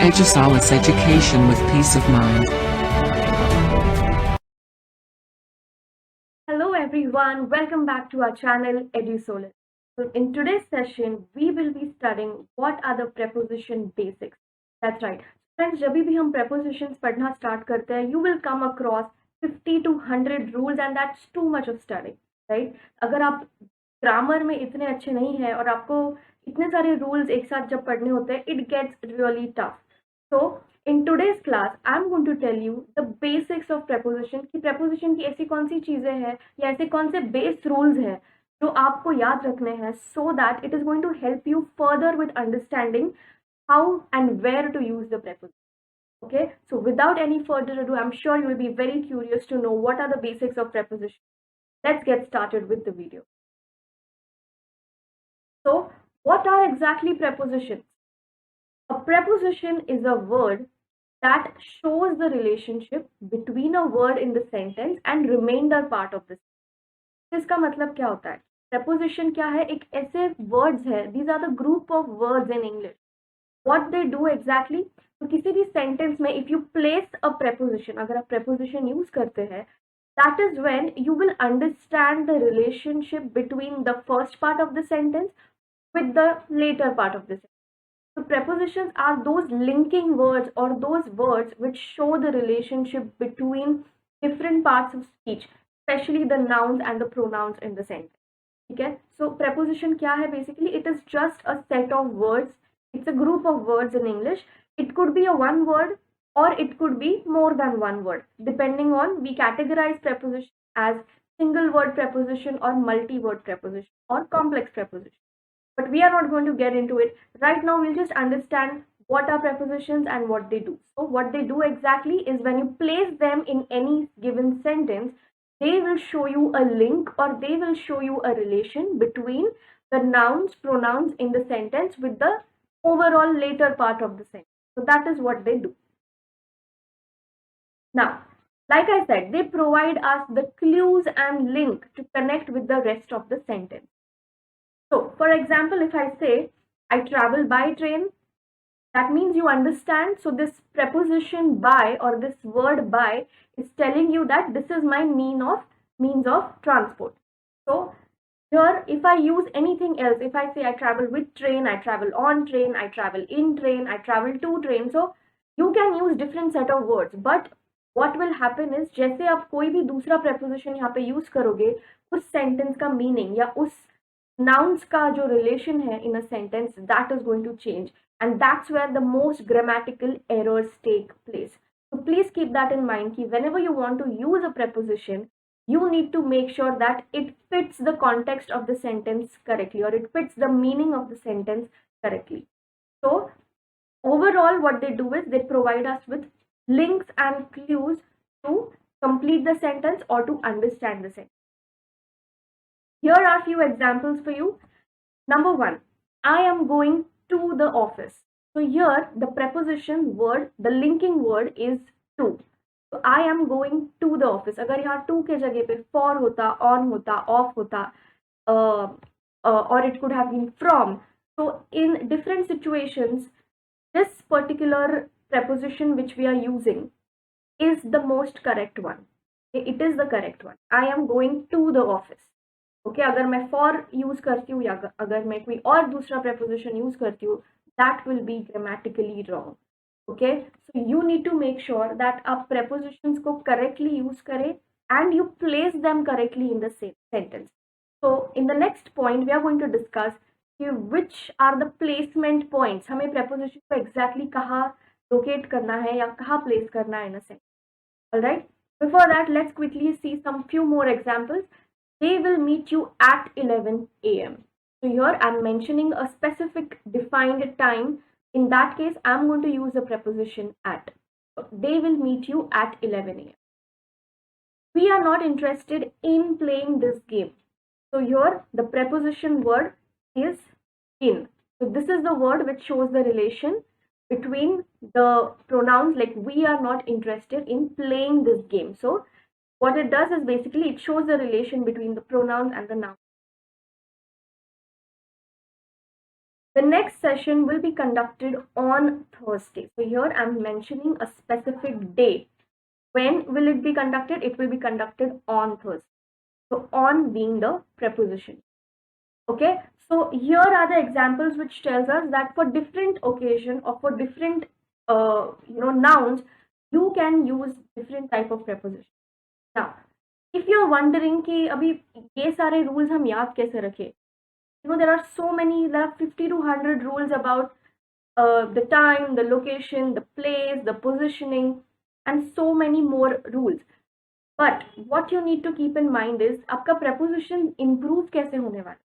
Edusalis education with peace of mind. Hello everyone, welcome back to our channel EduSolis. So in today's session, we will be studying what are the preposition basics. That's right. Friends, जब भी हम prepositions पढ़ना start करते हैं, you will come across 50 to 100 rules and that's too much of studying, right? अगर आप grammar में इतने अच्छे नहीं हैं और आपको इतने सारे रूल्स एक साथ जब पढ़ने होते हैं, it gets really tough. So in today's class, I'm going to tell you the basics of preposition कि preposition की ऐसी कौन सी चीजें हैं या ऐसे कौन से base rules हैं जो आपको याद रखने हैं so that it is going to help you further with understanding how and where to use the preposition. Okay, so without any further ado, I'm sure you will be very curious to know what are the basics of preposition. Let's get started with the video. So what are exactly prepositions? A preposition is a word that shows the relationship between a word in the sentence and remainder part of the sentence. इसका मतलब क्या होता है? Preposition क्या है? एक ऐसे words है. These are the group of words in English. What they do exactly? तो किसी भी sentence में if you place a preposition, अगर आप preposition use करते हैं, that is when you will understand the relationship between the first part of the sentence with the later part of the sentence. So prepositions are those linking words or those words which show the relationship between different parts of speech, especially the nouns and the pronouns in the sentence. Okay? So preposition क्या है basically? It is just a set of words. It's a group of words in English. It could be a one word or it could be more than one word. Depending on, we categorize preposition as single word preposition or multi-word preposition or complex preposition. But we are not going to get into it. Right now, we'll just understand what are prepositions and what they do. So what they do exactly is when you place them in any given sentence, they will show you a link or they will show you a relation between the nouns, pronouns in the sentence with the overall later part of the sentence. So that is what they do. Now, like I said, they provide us the clues and link to connect with the rest of the sentence. So, for example, if I say, I travel by train, that means you understand. So, this preposition by or this word by is telling you that this is my means of transport. So, here, if I use anything else, if I say I travel with train, I travel on train, I travel in train, I travel to train. So, you can use different set of words. But what will happen is, जैसे आप कोई भी दूसरा preposition यहाँ पे use करोगे, उस sentence का meaning या उस nouns का जो relation है in a sentence, that is going to change, and that's where the most grammatical errors take place. So please keep that in mind कि whenever you want to use a preposition, you need to make sure that it fits the context of the sentence correctly or it fits the meaning of the sentence correctly. So overall, what they do is they provide us with links and clues to complete the sentence or to understand the sentence. Here are a few examples for you. Number one, I am going to the office. So here the preposition word, the linking word is to. So I am going to the office. अगर यहाँ to के जगह पे for होता, on होता, off होता, or it could have been from. So in different situations, this particular preposition which we are using is the most correct one. It is the correct one. I am going to the office. Okay अगर मैं for use करती हूँ या अगर मैं कोई और दूसरा preposition यूज करती हूँ, that will be grammatically wrong. Okay, so you need to make sure that आप prepositions को करेक्टली यूज करें and you place them correctly in the sentence. So in the next point we are going to discuss कि which are the placement points. हमें preposition को exactly कहाँ locate करना है या कहाँ प्लेस करना है in a sentence. Alright, before that let's quickly see some few more examples. They will meet you at 11 a.m. So here I'm mentioning a specific defined time. In that case, I'm going to use the preposition at. So they will meet you at 11 a.m. We are not interested in playing this game. So here the preposition word is in. So this is the word which shows the relation between the pronouns, like we are not interested in playing this game. So what it does is basically it shows the relation between the pronouns and the noun. The next session will be conducted on Thursday. So here I'm mentioning a specific day. When will it be conducted? It will be conducted on Thursday. So on being the preposition. Okay. So here are the examples which tells us that for different occasion or for different nouns, you can use different type of preposition. Now, if you're wondering कि अभी ये सारे rules हम याद कैसे रखें? There are so many, there are 50 to 100 rules about the time, the location, the place, the positioning, and so many more rules. But what you need to keep in mind is आपका preposition improve कैसे होने वाला?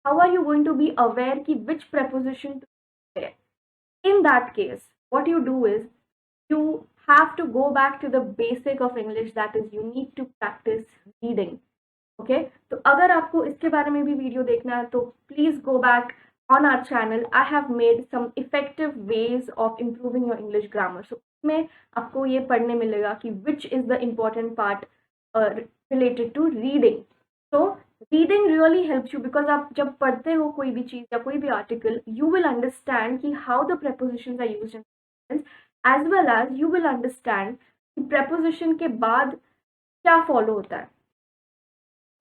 How are you going to be aware कि which preposition to use? In that case, what you do is you have to go back to the basic of English, that is you need to practice reading. Okay तो अगर आपको इसके बारे में भी video देखना है तो please go back on our channel. I have made some effective ways of improving your English grammar. So उसमें आपको ये पढ़ने मिलेगा कि which is the important part related to reading. So reading really helps you because आप जब पढ़ते हो कोई भी चीज या कोई भी आर्टिकल, यू विल अंडरस्टैंड कि how the prepositions are used in sentence, as well as you will understand कि preposition के बाद क्या फॉलो होता है.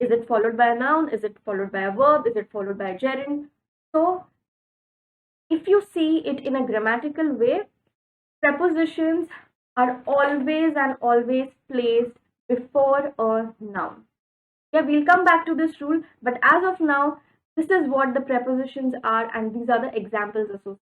Is it followed by a noun? Is it followed by a verb? Is it followed by a gerund? So, if you see it in a grammatical way, prepositions are always and always placed before a noun. Yeah, we'll come back to this rule, but as of now, this is what the prepositions are, and these are the examples associated.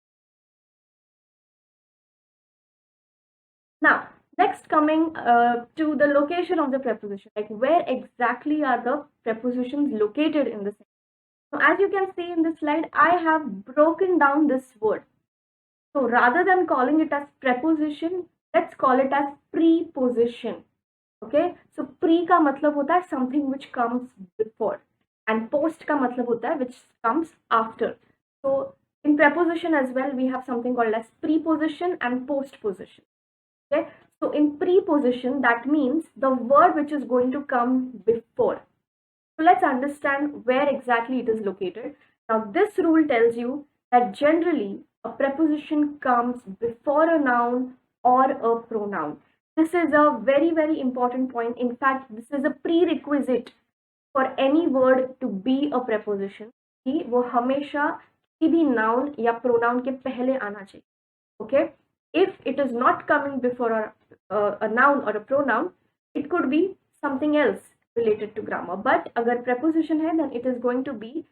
Now, next coming to the location of the preposition, like where exactly are the prepositions located in the sentence. So as you can see in this slide, I have broken down this word. So rather than calling it as preposition, let's call it as preposition. Okay, so pre का मतलब होता है something which comes before, and post का मतलब होता है which comes after. So in preposition as well, we have something called as preposition and postposition. Okay, so in preposition, that means the word which is going to come before. So let's understand where exactly it is located. Now this rule tells you that generally a preposition comes before a noun or a pronoun. This is a very, very important point. In fact, this is a prerequisite for any word to be a preposition. कि वो हमेशा किसी भी noun या pronoun के पहले आना चाहिए. Okay? If it is not coming before a noun or a pronoun, it could be something else related to grammar. But अगर preposition है, then it is going to be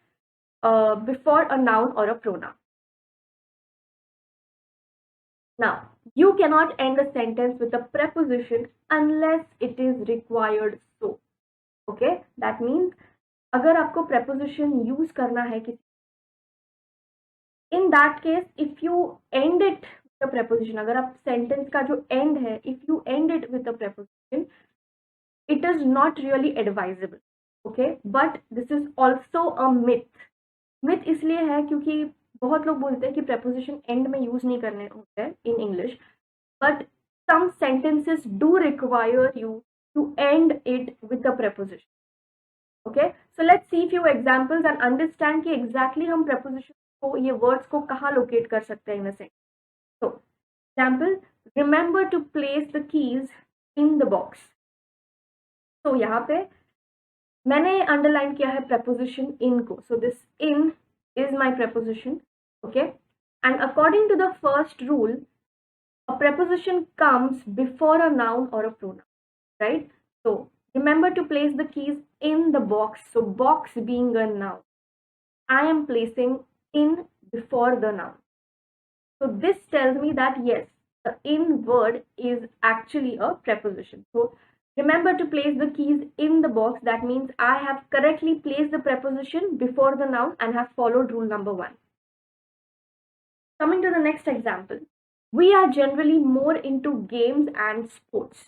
before a noun or a pronoun. Now, you cannot end a sentence with a preposition unless it is required so. Okay, that means अगर आपको preposition use करना है किसी, in that case, if you end it with a preposition, अगर आप sentence का जो end है, if you end it with a preposition, it is not really advisable. Okay, but this is also a myth. Myth इसलिए है क्योंकि बहुत लोग बोलते हैं कि preposition end में use नहीं करने होते हैं in English, but some sentences do require you to end it with a preposition. Okay, so let's see few examples and understand कि exactly हम preposition को, ये words को कहाँ locate कर सकते हैं in a sentence. So, example, remember to place the keys in the box. So यहाँ पे मैंने underline किया है preposition in को. So this in is my preposition. Okay, and according to the first rule, a preposition comes before a noun or a pronoun, right? So remember to place the keys in the box. So box being a noun, I am placing in before the noun. So this tells me that yes, the in word is actually a preposition. So remember to place the keys in the box. That means I have correctly placed the preposition before the noun and have followed rule number 1. Coming to the next example, we are generally more into games and sports.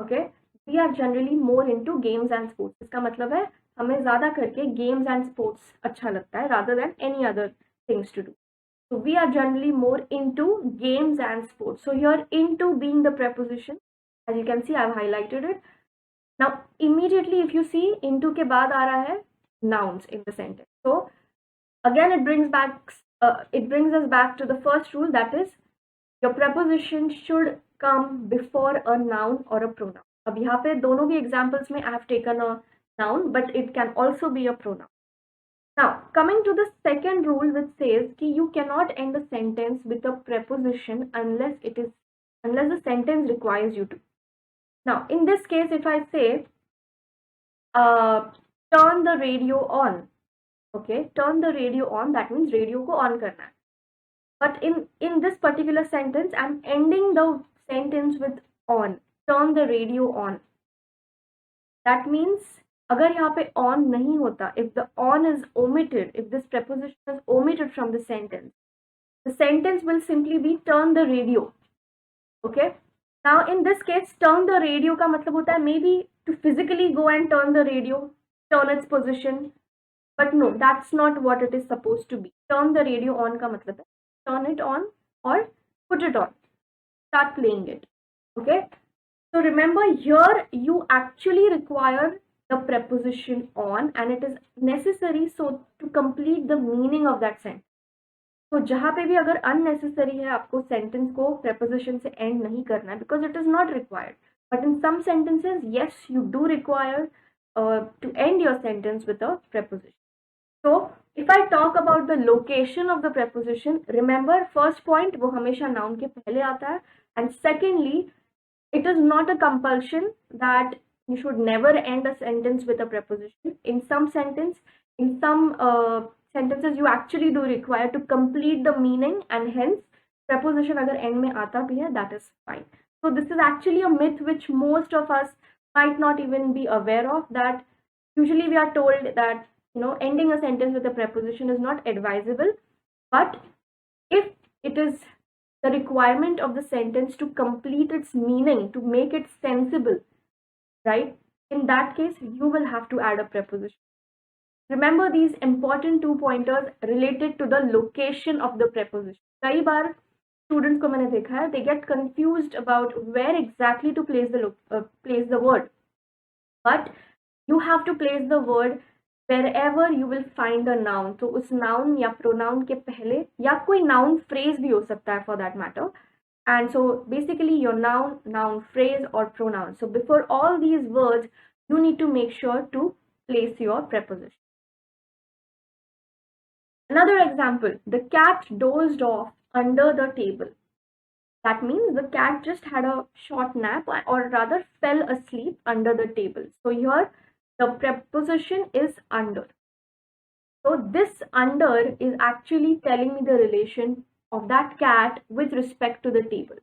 Okay, we are generally more into games and sports. इसका मतलब है हमें ज़्यादा करके games and sports अच्छा लगता है rather than any other things to do. So we are generally more into games and sports. So here into being the preposition, as you can see, I have highlighted it. Now immediately if you see into के बाद आ रहा है nouns in the sentence. So again it brings back it brings us back to the first rule, that is your preposition should come before a noun or a pronoun. अब यहाँ पे दोनों भी examples में I have taken a noun, but it can also be a pronoun. Now, coming to the second rule, which says कि you cannot end a sentence with a preposition unless the sentence requires you to. Now, in this case, if I say turn the radio on, okay, turn the radio on, that means radio को on करना है. But in this particular sentence, I'm ending the sentence with on. Turn the radio on. That means अगर यहाँ पे on नहीं होता, if the on is omitted, if this preposition is omitted from the sentence will simply be turn the radio. Okay. Now in this case, turn the radio का मतलब होता है maybe to physically go and turn the radio, turn its position. But no, that's not what it is supposed to be. Turn the radio on का मतलब है turn it on or put it on. Start playing it. Okay. So remember here you actually require the preposition on and it is necessary so to complete the meaning of that sentence. तो जहाँ पे भी अगर unnecessary है आपको sentence को preposition से end नहीं करना है because it is not required. But in some sentences, yes, you do require to end your sentence with a preposition. So if I talk about the location of the preposition, remember first point वो हमेशा noun के पहले आता है and secondly, it is not a compulsion that you should never end a sentence with a preposition. In some sentences you actually do require to complete the meaning and hence preposition अगर end में आता भी है, that is fine. So this is actually a myth which most of us might not even be aware of, that usually we are told that ending a sentence with a preposition is not advisable, but if it is the requirement of the sentence to complete its meaning, to make it sensible, right? In that case, you will have to add a preposition. Remember these important 2 pointers related to the location of the preposition. कई बार students को मैंने देखा है, they get confused about where exactly to place the word. But you have to place the word wherever you will find a noun. तो उस noun या pronoun के पहले या कोई noun phrase भी हो सकता है for that matter. And so basically your noun phrase or pronoun. So before all these words, you need to make sure to place your preposition. Another example, the cat dozed off under the table. That means the cat just had a short nap or rather fell asleep under the table. So here the preposition is under. So this under is actually telling me the relation of that cat with respect to the table.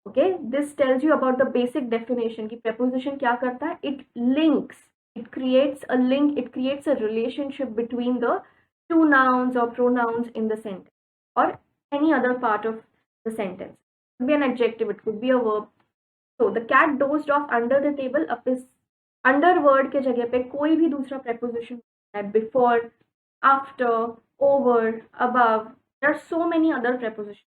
Okay, this tells you about the basic definition कि preposition क्या करता है? It links, it creates a link, it creates a relationship between the two nouns or pronouns in the sentence or any other part of the sentence. It could be an adjective, it could be a verb. So the cat dozed off under the table. अब इस under word के जगह पे कोई भी दूसरा preposition है, before, after, over, above. There are so many other prepositions,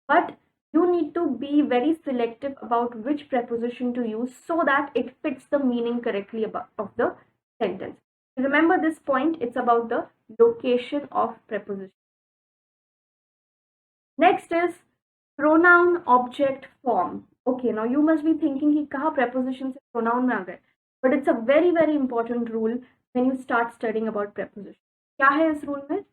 but you need to be very selective about which preposition to use so that it fits the meaning correctly of the sentence. Remember this point, it's about the location of preposition. Next is pronoun object form. Okay, now you must be thinking कि कहाँ preposition से pronoun में आ गए, but it's a very very important rule when you start studying about preposition. क्या है इस rule में?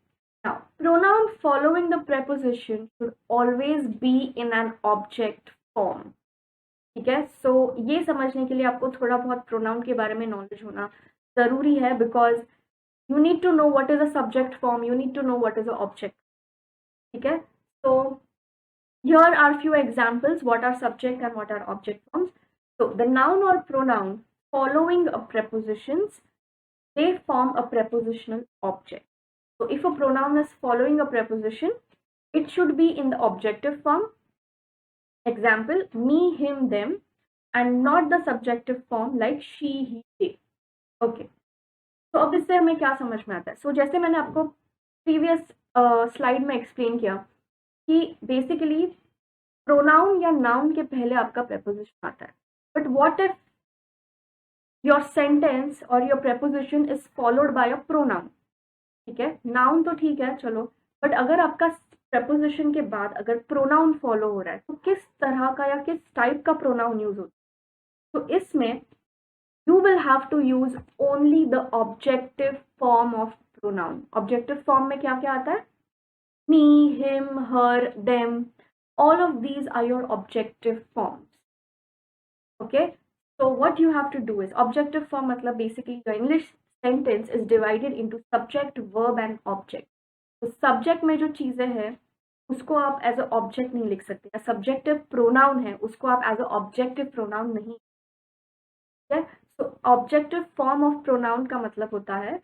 Now, pronoun following the preposition should always be in an object form. ठीक है, so ये समझने के लिए आपको थोड़ा बहुत pronoun के बारे में knowledge होना ज़रूरी है because you need to know what is a subject form, you need to know what is an object. ठीक है, so here are few examples what are subject and what are object forms. So the noun or pronoun following a prepositions, they form a prepositional object. So if a pronoun is following a preposition, it should be in the objective form. Example, me, him, them, and not the subjective form like she, he, they. Okay. So अब इससे हमें क्या समझ में आता है? So जैसे मैंने आपको previous slide में explain किया कि basically pronoun या noun के पहले आपका preposition आता है. But what if your sentence or your preposition is followed by a pronoun? ठीक है, noun तो ठीक है, चलो बट अगर आपका preposition के बाद अगर pronoun follow हो रहा है तो किस तरह का या किस टाइप का pronoun यूज होता है? तो इसमें you will have to use only the objective form of pronoun. Objective form में क्या क्या आता है? Me, him, her, them. All of these are your objective forms. Okay, so what you have to do is objective form मतलब basically your English sentence is divided into subject, verb and object. तो subject में जो चीजें हैं उसको आप as a object नहीं लिख सकते, या subjective pronoun है उसको आप as a objective pronoun नहीं, ठीक है? So objective form of pronoun का मतलब होता है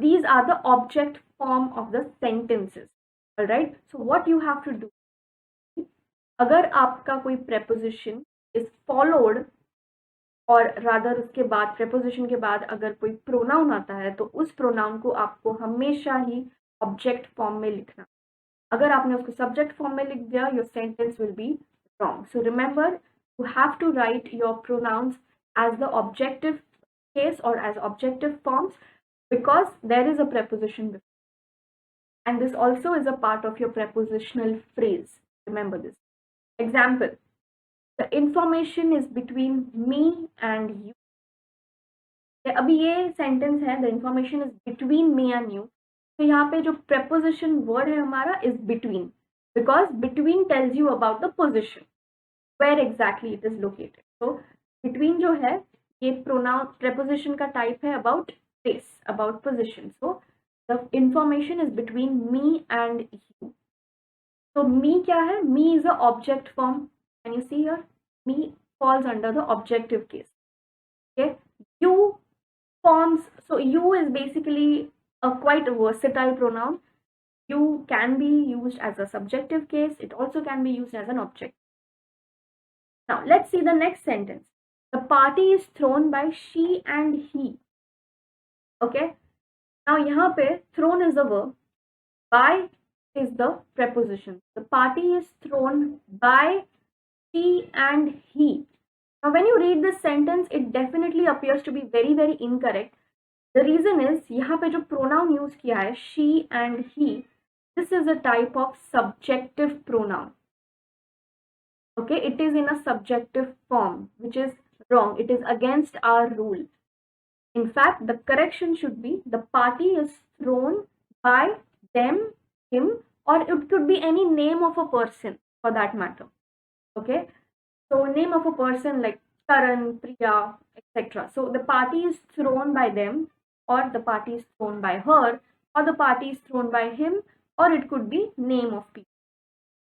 these are the object form of the sentences. Alright, so what you have to do, अगर आपका कोई preposition is followed और रादर उसके बाद preposition के बाद अगर कोई pronoun आता है तो उस pronoun को आपको हमेशा ही object form में लिखना. अगर आपने उसको subject form में लिख दिया, your sentence will be wrong. So remember, you have to write your pronouns as the objective case or as objective forms because there is a preposition before. And this also is a part of your prepositional phrase. Remember this. Example, the information is between me and you. अभी ये sentence है, the information is between me and you. तो यहाँ पे जो preposition word है हमारा is between, because between tells you about the position, where exactly it is located. So between जो है ये pronoun preposition का type है about place, about position. So the information is between me and you. So me क्या है? Me is a object form. Can you see here? Me falls under the objective case. Okay. You forms, so you is basically a quite versatile pronoun. You can be used as a subjective case. It also can be used as an object. Now let's see the next sentence. The party is thrown by she and he. Okay. Now यहाँ पे thrown is the verb. By is the preposition. The party is thrown by she and he. Now when you read this sentence, it definitely appears to be very very incorrect. The reason is यहाँ पे जो pronoun use किया है she and he, this is a type of subjective pronoun. Okay, it is in a subjective form, which is wrong. It is against our rule. In fact, the correction should be the party is thrown by them, him, or it could be any name of a person for that matter. Okay, so name of a person like Karan, Priya, etc. So the party is thrown by them, or the party is thrown by her, or the party is thrown by him, or it could be name of people.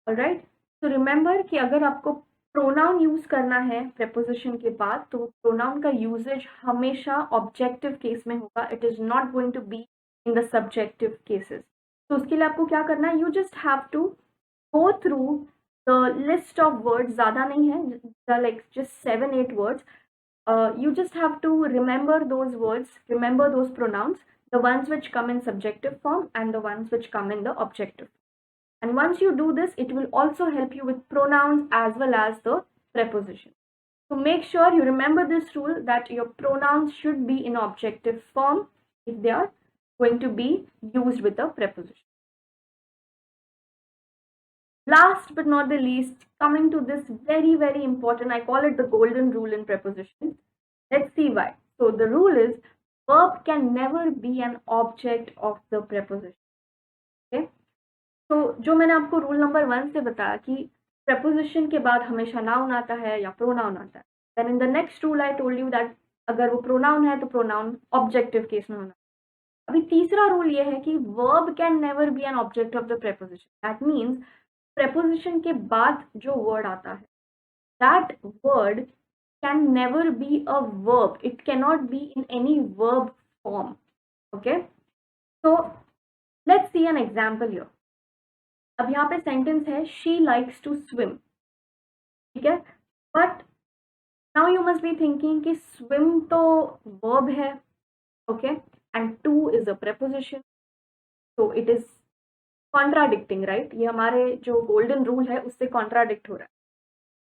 Alright, so remember कि अगर आपको pronoun use करना है preposition के बाद तो pronoun का usage हमेशा objective case में होगा. It is not going to be in the subjective cases. तो उसके लिए आपको क्या करना है? You just have to go through the list of words. ज़्यादा नहीं है, like just 7-8 words. You just have to remember those words, remember those pronouns, the ones which come in subjective form and the ones which come in the objective. And once you do this, it will also help you with pronouns as well as the preposition. So make sure you remember this rule that your pronouns should be in objective form if they are going to be used with a preposition. Last but not the least, coming to this very very important, I call it the golden rule in preposition. Let's see why. So the rule is verb can never be an object of the preposition. Okay. तो जो मैंने आपको rule number 1 से बताया कि preposition के बाद हमेशा noun आता है या pronoun आता है. Then in the next rule I told you that अगर वो pronoun है तो pronoun objective case में होना. अभी तीसरा रूल ये है कि verb can never be an object of the preposition. That means preposition के बाद जो word आता है, that word can never be a verb. It cannot be in any verb form. Okay. So let's see an example here. अब यहाँ पे sentence है she likes to swim, ठीक है, but now you must be thinking कि swim तो verb है, okay, and to is a preposition, so it is contradicting, right? ये हमारे जो golden rule है उससे contradict हो रहा है.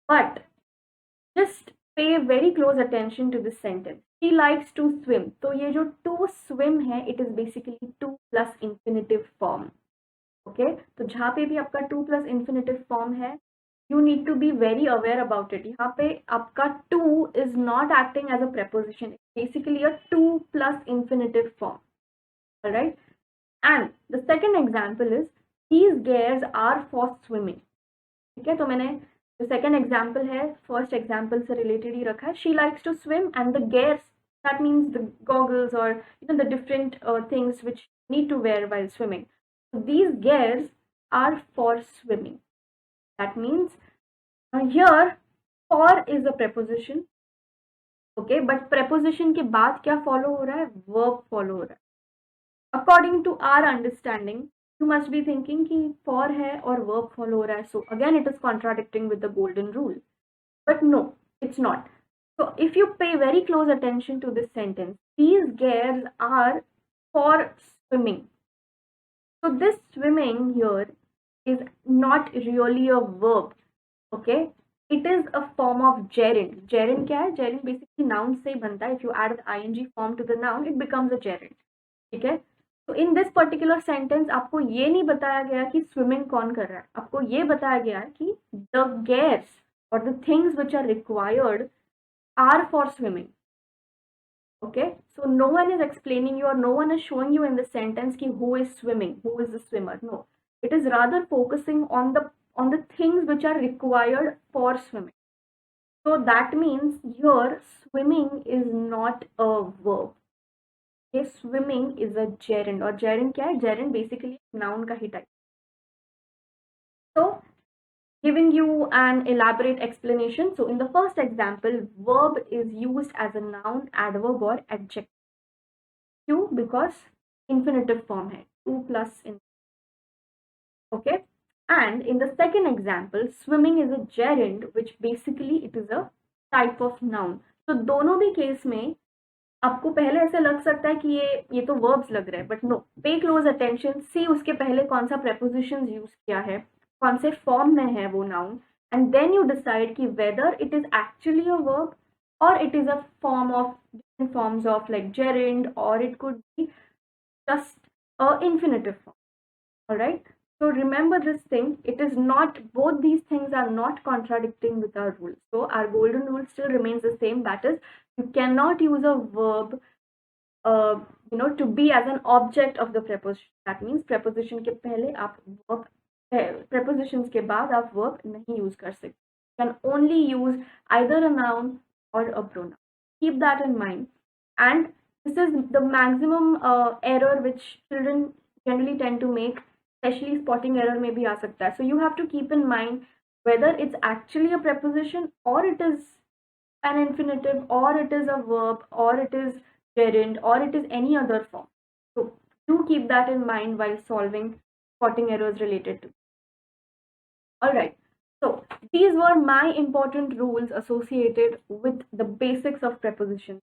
But just pay very close attention to this sentence. She likes to swim. तो ये जो to swim है, it is basically to plus infinitive form. Okay तो जहाँ पे भी आपका टू प्लस इन्फिनेटिव फॉर्म है, you need to be very aware about it. यहाँ पे आपका to is not acting as a preposition. It's basically a to plus infinitive form. Alright? And the second example is these gears are for swimming. ठीक है, तो मैंने जो second example है first example से related ही रखा है. She likes to swim and the gears, that means the goggles or the different things which need to wear while swimming. So these gears are for swimming. That means here for is a preposition, okay, but preposition के बाद क्या follow हो रहा है, verb follow हो रहा है. According to our understanding, you must be thinking कि for है और verb follow हो रहा है, so again it is contradicting with the golden rule. But no, it's not. So if you pay very close attention to this sentence, these gears are for swimming. So this swimming here is not really a verb, okay? It is a form of gerund. Gerund क्या है? Gerund basically noun से ही बनता है. If you add the ing form to the noun, it becomes a gerund. ठीक है? So in this particular sentence आपको ये नहीं बताया गया कि swimming कौन कर रहा है. आपको ये बताया गया है कि the gears or the things which are required are for swimming. Okay? So no one is explaining you or no one is showing you in the sentence कि who is swimming, who is the swimmer. No. It is rather focusing on the things which are required for swimming. So that means here swimming is not a verb. Okay, swimming is a gerund. और gerund क्या है? Gerund basically noun का ही type. So giving you an elaborate explanation. So in the first example, verb is used as a noun, adverb or adjective. क्यों? Because infinitive form है. To plus infinitive. Okay. And in the second example, swimming is a gerund, which basically it is a type of noun. So दोनों भी case में आपको पहले ऐसा लग सकता है कि ये तो verbs लग रहा है, but no, pay close attention, see उसके पहले कौन सा prepositions use किया है, कौन से form में है वो noun, and then you decide कि whether it is actually a verb or it is a form of different forms of like gerund, or it could be just a infinitive form. All right. So remember this thing, it is not, both these things are not contradicting with our rule. So our golden rule still remains the same, that is, you cannot use a verb to be as an object of the preposition. That means preposition के पहले आप verb, prepositions के बाद आप verb नहीं use कर सकते. You can only use either a noun or a pronoun. Keep that in mind. And this is the maximum error which children generally tend to make. Especially spotting error may be आ सकता है. So you have to keep in mind whether it's actually a preposition or it is an infinitive or it is a verb or it is gerund or it is any other form. So do keep that in mind while solving spotting errors related to. Alright, so these were my important rules associated with the basics of prepositions.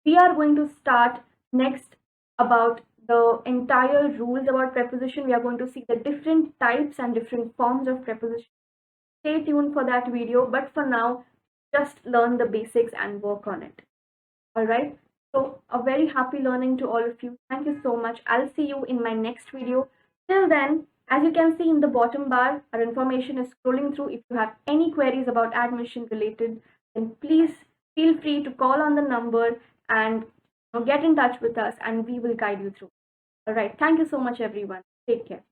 We are going to start next about the entire rules about preposition. We are going to see the different types and different forms of preposition. Stay tuned for that video, but for now, just learn the basics and work on it. All right. So a very happy learning to all of you. Thank you so much. I'll see you in my next video. Till then, as you can see in the bottom bar, our information is scrolling through. If you have any queries about admission related, then please feel free to call on the number and get in touch with us and we will guide you through. All right. Thank you so much, everyone. Take care.